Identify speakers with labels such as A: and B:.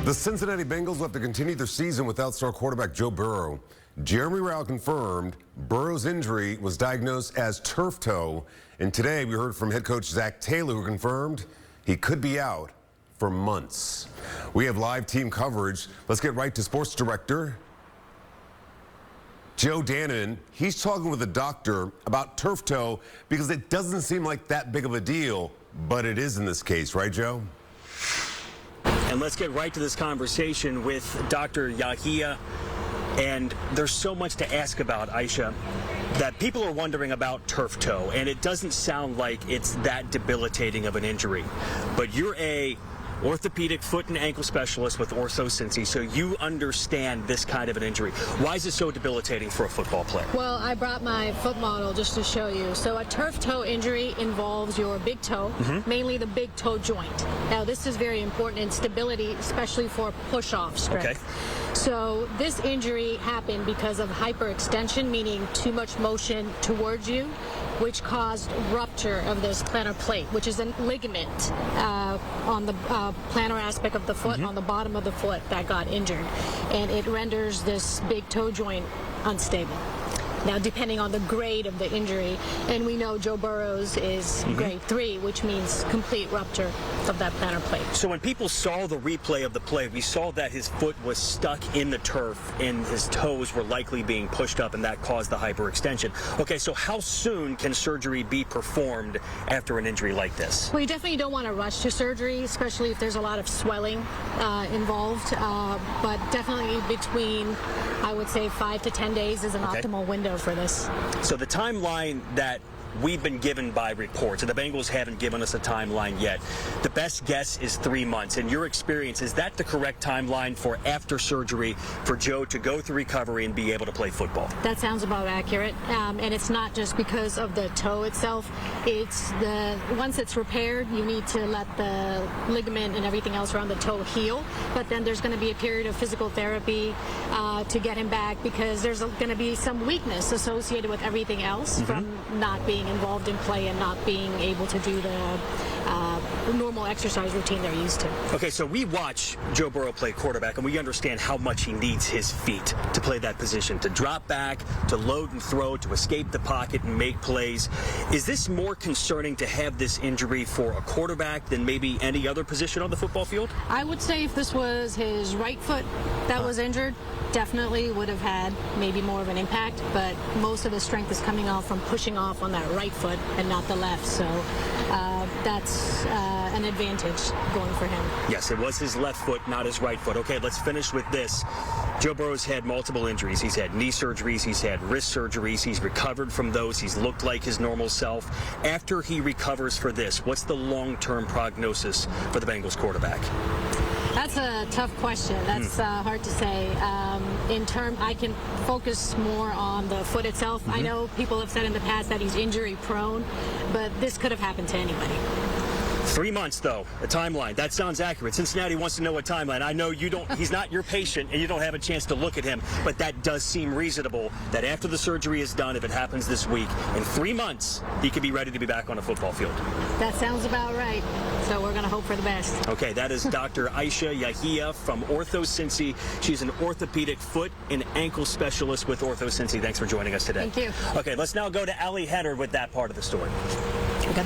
A: The Cincinnati Bengals will have to continue their season without star quarterback Joe Burrow. Jeremy Rao confirmed Burrow's injury was diagnosed as turf toe. And today we heard from head coach Zach Taylor, who confirmed he could be out for months. We have live team coverage. Let's get right to sports director Joe Dannon. He's talking with a doctor about turf toe because it doesn't seem like that big of a deal, but it is in this case, right, Joe?
B: And let's get right to this conversation with Dr. Yahya. And there's so much to ask about, Ayesha, that people are wondering about turf toe. And it doesn't sound like it's that debilitating of an injury. But you're a orthopedic foot and ankle specialist with OrthoCincy's, so you understand this kind of an injury. Why is it so debilitating for a football player?
C: Well, I brought my foot model just to show you. So a turf toe injury involves your big toe, strength, the big toe joint. Now, this is very important in stability, especially for push-off strength. Okay. So this injury happened because of hyperextension, meaning too much motion towards you, which caused rupture of this plantar plate, which is a ligament on the plantar aspect of the foot, on the bottom of the foot that got injured. And it renders this big toe joint unstable. Now, depending on the grade of the injury, and we know Joe Burrow's is grade 3, which means complete rupture of that plantar plate.
B: So when people saw the replay of the play, we saw that his foot was stuck in the turf and his toes were likely being pushed up, and that caused the hyperextension. Okay, so how soon can surgery be performed after an injury like this?
C: Well, you definitely don't want to rush to surgery, especially if there's a lot of swelling involved, but definitely between, I would say, 5 to 10 days is an optimal window for this.
B: So the timeline that we've been given by reports, and the Bengals haven't given us a timeline yet, the best guess is 3 months. In your experience, is that the correct timeline for after surgery for Joe to go through recovery and be able to play football?
C: That sounds about accurate, and it's not just because of the toe itself. It's once it's repaired, you need to let the ligament and everything else around the toe heal, but then there's going to be a period of physical therapy to get him back, because there's going to be some weakness associated with everything else from not being involved in play and not being able to do the normal exercise routine they're used to.
B: Okay, so we watch Joe Burrow play quarterback, and we understand how much he needs his feet to play that position, to drop back, to load and throw, to escape the pocket and make plays. Is this more concerning to have this injury for a quarterback than maybe any other position on the football field?
C: I would say if this was his right foot that was injured, definitely would have had maybe more of an impact, but most of the strength is coming off from pushing off on that right foot and not the left, so that's an advantage going for him.
B: Yes, it was his left foot, not his right foot. Okay, let's finish with this. Joe Burrow's had multiple injuries. He's had knee surgeries, he's had wrist surgeries, he's recovered from those, he's looked like his normal self. After he recovers for this, what's the long-term prognosis for the Bengals quarterback?
C: That's a tough question. That's hard to say. I can focus more on the foot itself. I know people have said in the past that he's injury prone, but this could have happened to anybody.
B: 3 months, though, a timeline. That sounds accurate. Cincinnati wants to know a timeline. I know you don't. He's not your patient, and you don't have a chance to look at him, but that does seem reasonable that after the surgery is done, if it happens this week, in 3 months, he could be ready to be back on a football field.
C: That sounds about right. So we're going to hope for the best.
B: Okay, that is Dr. Ayesha Yahya from OrthoCincy's. She's an orthopedic foot and ankle specialist with OrthoCincy's. Thanks for joining us today.
C: Thank you.
B: Okay, let's now go to Allie Henner with that part of the story.
C: Okay.